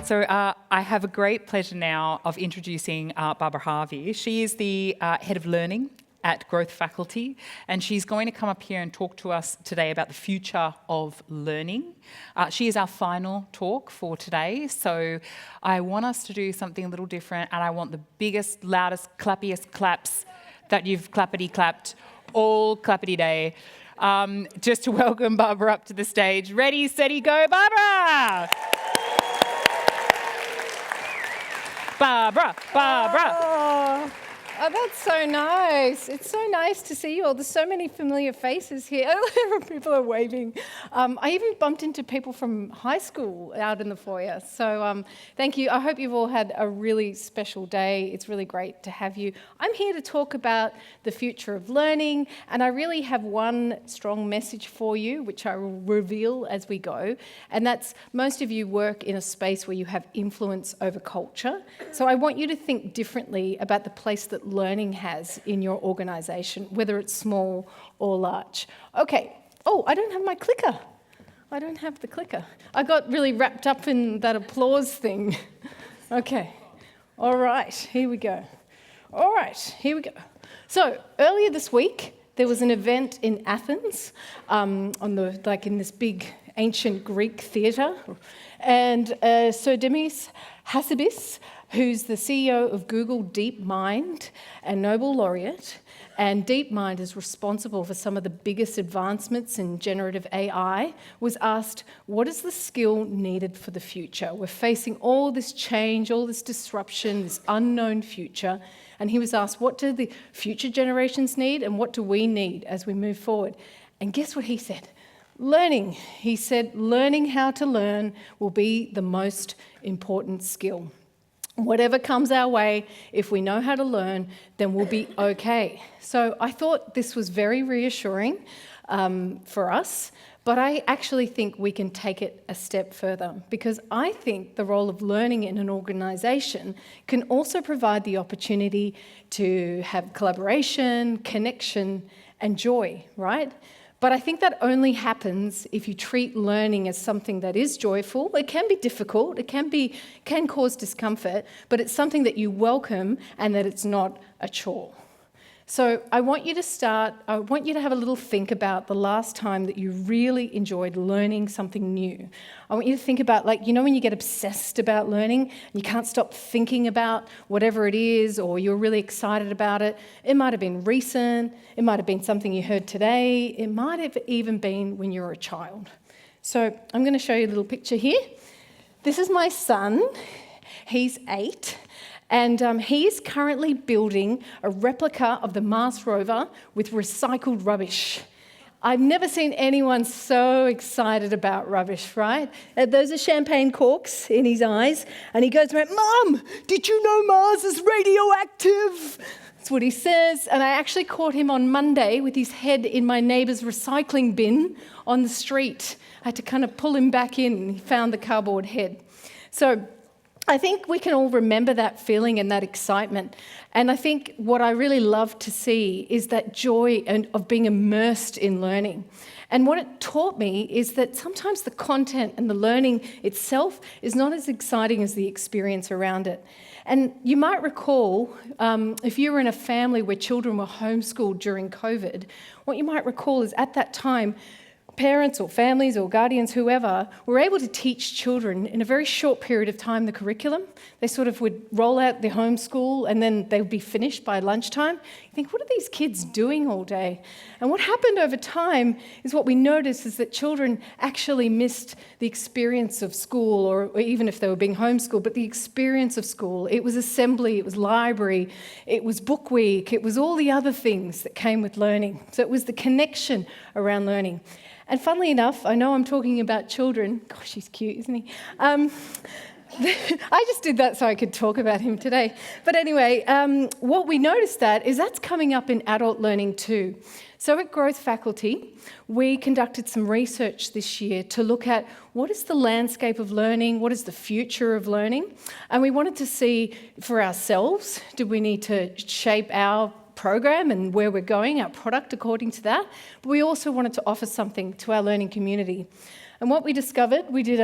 So I have a great pleasure now of introducing Barbara Harvey. She is the Head of Learning at Growth Faculty, and she's going to come up here and talk to us today about the future of learning. She is our final talk for today, so I want us to do something a little different, and I want the biggest, loudest, clappiest claps that you've clappity-clapped all clappity day. Just to welcome Barbara up to the stage. Ready, steady, go, Barbara! Barbara, Barbara. Oh, that's so nice. It's so nice to see you all. There's so many familiar faces here. People are waving. I even bumped into people from high school out in the foyer. So thank you. I hope you've all had a really special day. It's really great to have you. I'm here to talk about the future of learning, and I really have one strong message for you, which I will reveal as we go, and that's most of you work in a space where you have influence over culture. So I want you to think differently about the place that learning has in your organisation, whether it's small or large. Okay. Oh, I don't have my clicker. I don't have the clicker. I got really wrapped up in that applause thing. Okay. All right. Here we go. All right. Here we go. So earlier this week, there was an event in Athens, in this big ancient Greek theatre, and Sir Demis Hassabis, who's the CEO of Google DeepMind and Nobel laureate. And DeepMind is responsible for some of the biggest advancements in generative AI, was asked, what is the skill needed for the future? We're facing all this change, all this disruption, this unknown future. And he was asked, what do the future generations need and what do we need as we move forward? And guess what he said? Learning. He said, learning how to learn will be the most important skill. Whatever comes our way, if we know how to learn, then we'll be okay. So I thought this was very reassuring for us, but I actually think we can take it a step further, because I think the role of learning in an organisation can also provide the opportunity to have collaboration, connection, and joy, right? But I think that only happens if you treat learning as something that is joyful. It can be difficult, it can cause discomfort, but it's something that you welcome and that it's not a chore. So I want you to have a little think about the last time that you really enjoyed learning something new. I want you to think about, when you get obsessed about learning, and you can't stop thinking about whatever it is, or you're really excited about it. It might have been recent, it might have been something you heard today, it might have even been when you were a child. So I'm going to show you a little picture here. This is my son. He's 8. And he is currently building a replica of the Mars rover with recycled rubbish. I've never seen anyone so excited about rubbish, right? Those are champagne corks in his eyes. And he goes around, Mum, did you know Mars is radioactive? That's what he says. And I actually caught him on Monday with his head in my neighbour's recycling bin on the street. I had to kind of pull him back in, and he found the cardboard head. So I think we can all remember that feeling and that excitement. And I think what I really love to see is that joy of being immersed in learning. And what it taught me is that sometimes the content and the learning itself is not as exciting as the experience around it. And you might recall, if you were in a family where children were homeschooled during COVID, what you might recall is at that time, parents or families or guardians, whoever, were able to teach children in a very short period of time the curriculum. They sort of would roll out the homeschool and then they would be finished by lunchtime. You think, what are these kids doing all day? And what happened over time is what we noticed is that children actually missed the experience of school, or even if they were being homeschooled, but the experience of school. It was assembly, it was library, it was book week, it was all the other things that came with learning. So it was the connection around learning. And funnily enough, I know I'm talking about children. Gosh, he's cute, isn't he? I just did that so I could talk about him today. But anyway, what we noticed that's coming up in adult learning too. So at Growth Faculty, we conducted some research this year to look at what is the landscape of learning, what is the future of learning, and we wanted to see for ourselves, do we need to shape our program and where we're going, our product according to that, but we also wanted to offer something to our learning community. And what we discovered, we did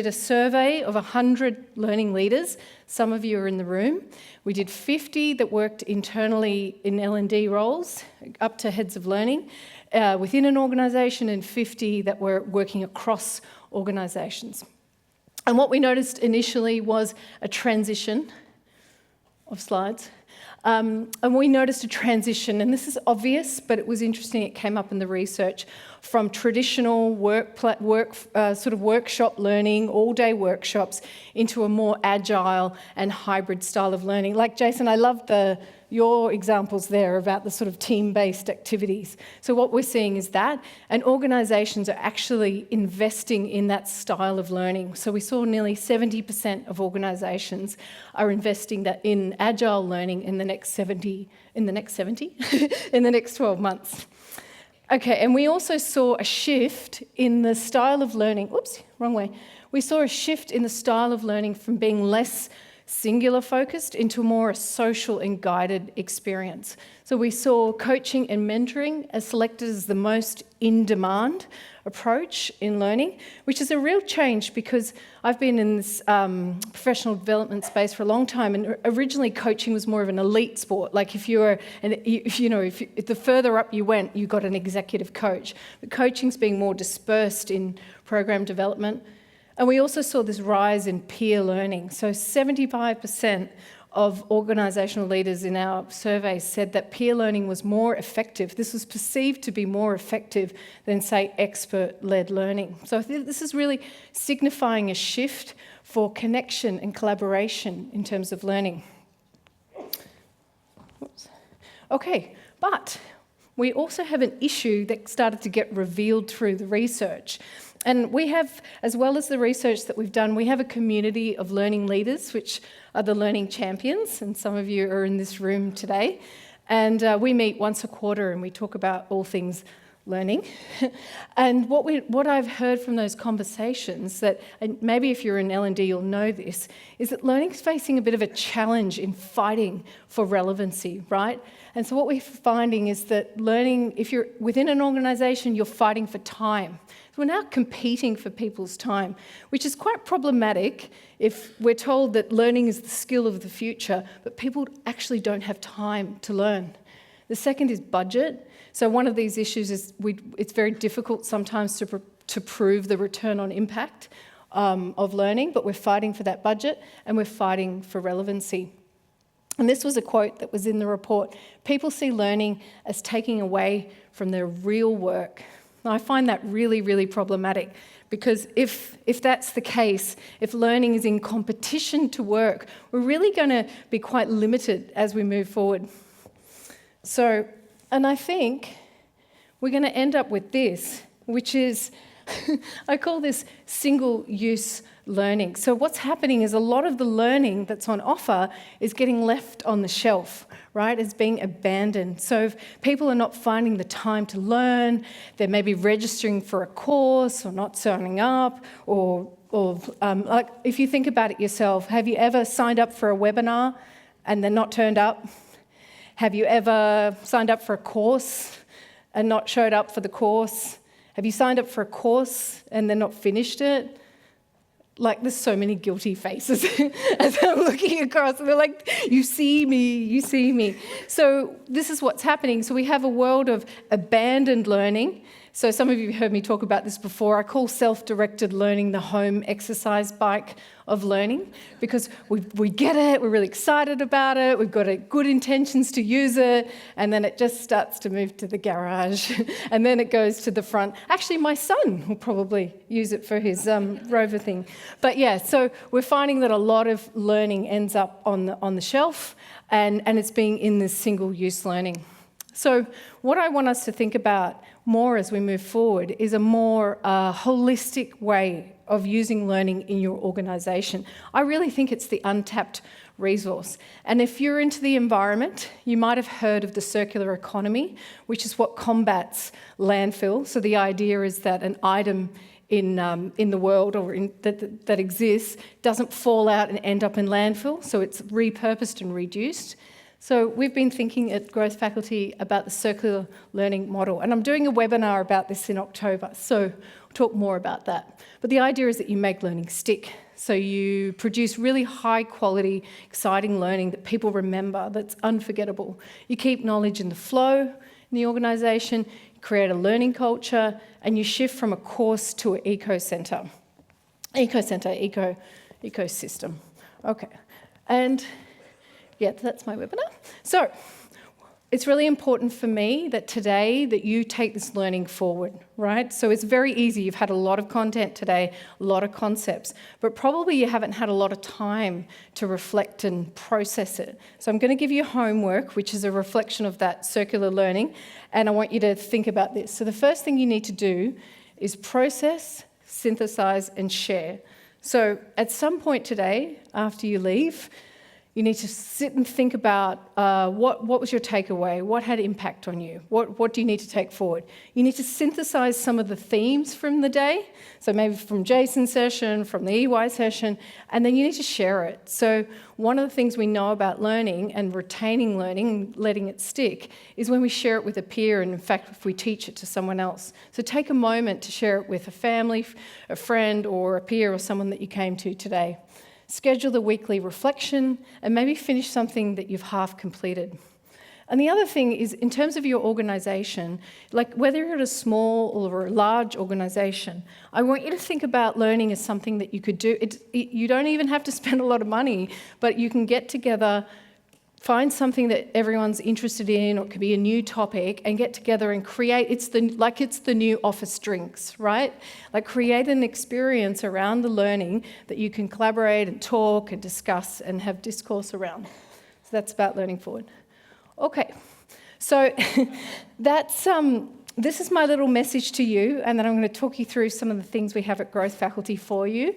a survey of 100 learning leaders. Some of you are in the room. We did 50 that worked internally in L&D roles, up to heads of learning, within an organisation, and 50 that were working across organisations. And what we noticed initially was a transition of slides. And we noticed a transition, and this is obvious, but it was interesting, it came up in the research, from traditional sort of workshop learning, all-day workshops, into a more agile and hybrid style of learning. Like Jason, I love your examples there about the sort of team-based activities. So what we're seeing is that, and organisations are actually investing in that style of learning. So we saw nearly 70% of organisations are investing in agile learning in the next 12 months. Okay, and we also saw a shift in the style of learning. Oops, wrong way. We saw a shift in the style of learning from being less singular focused into more a social and guided experience. So we saw coaching and mentoring as selected as the most in-demand approach in learning, which is a real change because I've been in this professional development space for a long time, and originally coaching was more of an elite sport. Like if the further up you went, you got an executive coach. But coaching's being more dispersed in program development. And we also saw this rise in peer learning. So 75% of organisational leaders in our survey said that peer learning was more effective. This was perceived to be more effective than, say, expert-led learning. So I think this is really signifying a shift for connection and collaboration in terms of learning. Oops. Okay, but we also have an issue that started to get revealed through the research. And we have, as well as the research that we've done, we have a community of learning leaders, which are the learning champions, and some of you are in this room today. And we meet once a quarter and we talk about all things learning. And what I've heard from those conversations, that, and maybe if you're in L&D you'll know this, is that learning's facing a bit of a challenge in fighting for relevancy, right? And so what we're finding is that learning, if you're within an organisation, you're fighting for time. So we're now competing for people's time, which is quite problematic if we're told that learning is the skill of the future, but people actually don't have time to learn. The second is budget. So one of these issues is it's very difficult sometimes to prove the return on impact of learning, but we're fighting for that budget and we're fighting for relevancy. And this was a quote that was in the report. People see learning as taking away from their real work. Now, I find that really, really problematic, because if that's the case, if learning is in competition to work, we're really going to be quite limited as we move forward. So, and I think we're going to end up with this, which is, I call this single-use learning. So what's happening is a lot of the learning that's on offer is getting left on the shelf, right? It's being abandoned. So if people are not finding the time to learn, they may be registering for a course or not signing up, or like if you think about it yourself, have you ever signed up for a webinar and then not turned up? Have you ever signed up for a course and not showed up for the course? Have you signed up for a course and then not finished it? Like, there's so many guilty faces as I'm looking across, and they're like, you see me, you see me. So this is what's happening. So we have a world of abandoned learning. So some of you have heard me talk about this before. I call self-directed learning the home exercise bike of learning, because we get it, we're really excited about it, we've got good intentions to use it, and then it just starts to move to the garage, and then it goes to the front. Actually, my son will probably use it for his rover thing. But yeah, so we're finding that a lot of learning ends up on the shelf, and it's being in this single-use learning. So what I want us to think about more as we move forward is a more holistic way of using learning in your organisation. I really think it's the untapped resource. And if you're into the environment, you might have heard of the circular economy, which is what combats landfill. So the idea is that an item in the world or that exists doesn't fall out and end up in landfill, so it's repurposed and reduced. So we've been thinking at Growth Faculty about the circular learning model, and I'm doing a webinar about this in October, so we'll talk more about that. But the idea is that you make learning stick. So you produce really high quality, exciting learning that people remember, that's unforgettable. You keep knowledge in the flow in the organisation, you create a learning culture, and you shift from a course to an ecosystem. Okay, and yeah, that's my webinar. So it's really important for me that today that you take this learning forward, right? So it's very easy. You've had a lot of content today, a lot of concepts, but probably you haven't had a lot of time to reflect and process it. So I'm going to give you homework, which is a reflection of that circular learning, and I want you to think about this. So the first thing you need to do is process, synthesize, and share. So at some point today, after you leave, you need to sit and think about what was your takeaway, what had impact on you, what do you need to take forward. You need to synthesize some of the themes from the day, so maybe from Jason's session, from the EY session, and then you need to share it. So one of the things we know about learning and retaining learning, letting it stick, is when we share it with a peer, and in fact, if we teach it to someone else. So take a moment to share it with a family, a friend, or a peer, or someone that you came to today. Schedule the weekly reflection, and maybe finish something that you've half completed. And the other thing is, in terms of your organisation, like whether you're at a small or a large organisation, I want you to think about learning as something that you could do. You don't even have to spend a lot of money, but you can get together, find something that everyone's interested in, or it could be a new topic, and get together and create. It's the new office drinks, right? Like create an experience around the learning that you can collaborate and talk and discuss and have discourse around. So that's about learning forward. Okay, so this is my little message to you, and then I'm going to talk you through some of the things we have at Growth Faculty for you,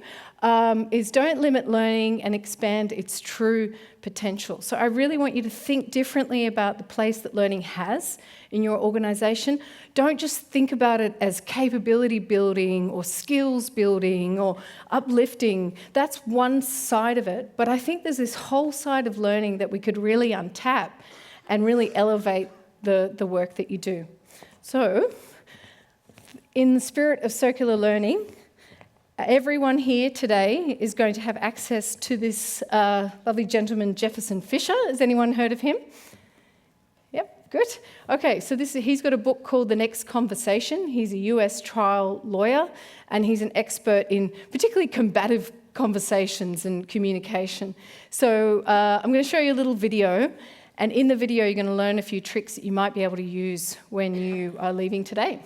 is don't limit learning and expand its true potential. So I really want you to think differently about the place that learning has in your organisation. Don't just think about it as capability building or skills building or uplifting. That's one side of it, but I think there's this whole side of learning that we could really untap and really elevate the work that you do. So, in the spirit of circular learning, everyone here today is going to have access to this lovely gentleman, Jefferson Fisher. Has anyone heard of him? Yep, good. Okay, so he's got a book called The Next Conversation. He's a US trial lawyer, and he's an expert in particularly combative conversations and communication. So I'm going to show you a little video. And in the video, you're going to learn a few tricks that you might be able to use when you are leaving today.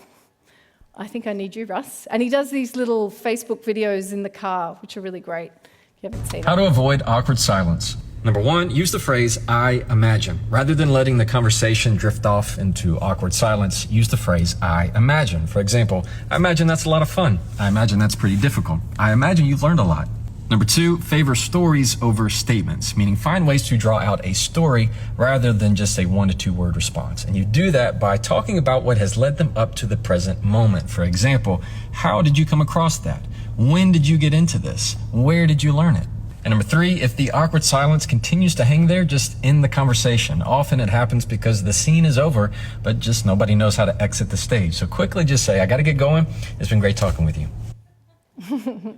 I think I need you, Russ. And he does these little Facebook videos in the car, which are really great. If you haven't seen How to avoid awkward silence. Number one, use the phrase, I imagine. Rather than letting the conversation drift off into awkward silence, use the phrase, I imagine. For example, I imagine that's a lot of fun. I imagine that's pretty difficult. I imagine you've learned a lot. Number two, favor stories over statements, meaning find ways to draw out a story rather than just a 1 to 2 word response. And you do that by talking about what has led them up to the present moment. For example, how did you come across that? When did you get into this? Where did you learn it? And number three, if the awkward silence continues to hang there, just end the conversation. Often it happens because the scene is over, but just nobody knows how to exit the stage. So quickly just say, I got to get going. It's been great talking with you.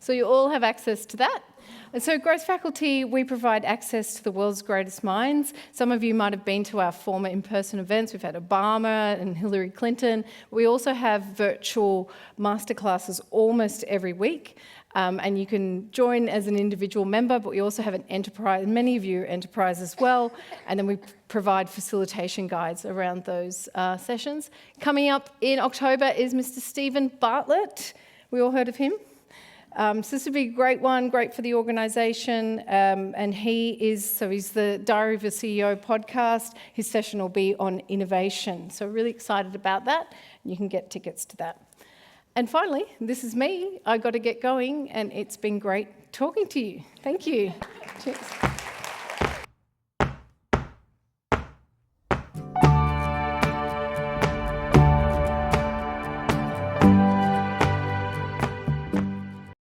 So you all have access to that. And so Growth Faculty, we provide access to the world's greatest minds. Some of you might have been to our former in-person events. We've had Obama and Hillary Clinton. We also have virtual masterclasses almost every week. And you can join as an individual member, but we also have an enterprise, many of you enterprise as well, and then we provide facilitation guides around those sessions. Coming up in October is Mr. Stephen Bartlett. We all heard of him? So this would be a great one, great for the organisation, and he's the Diary of a CEO podcast. His session will be on innovation, so really excited about that. You can get tickets to that. And finally, this is me. I got to get going, and it's been great talking to you. Thank you. Cheers.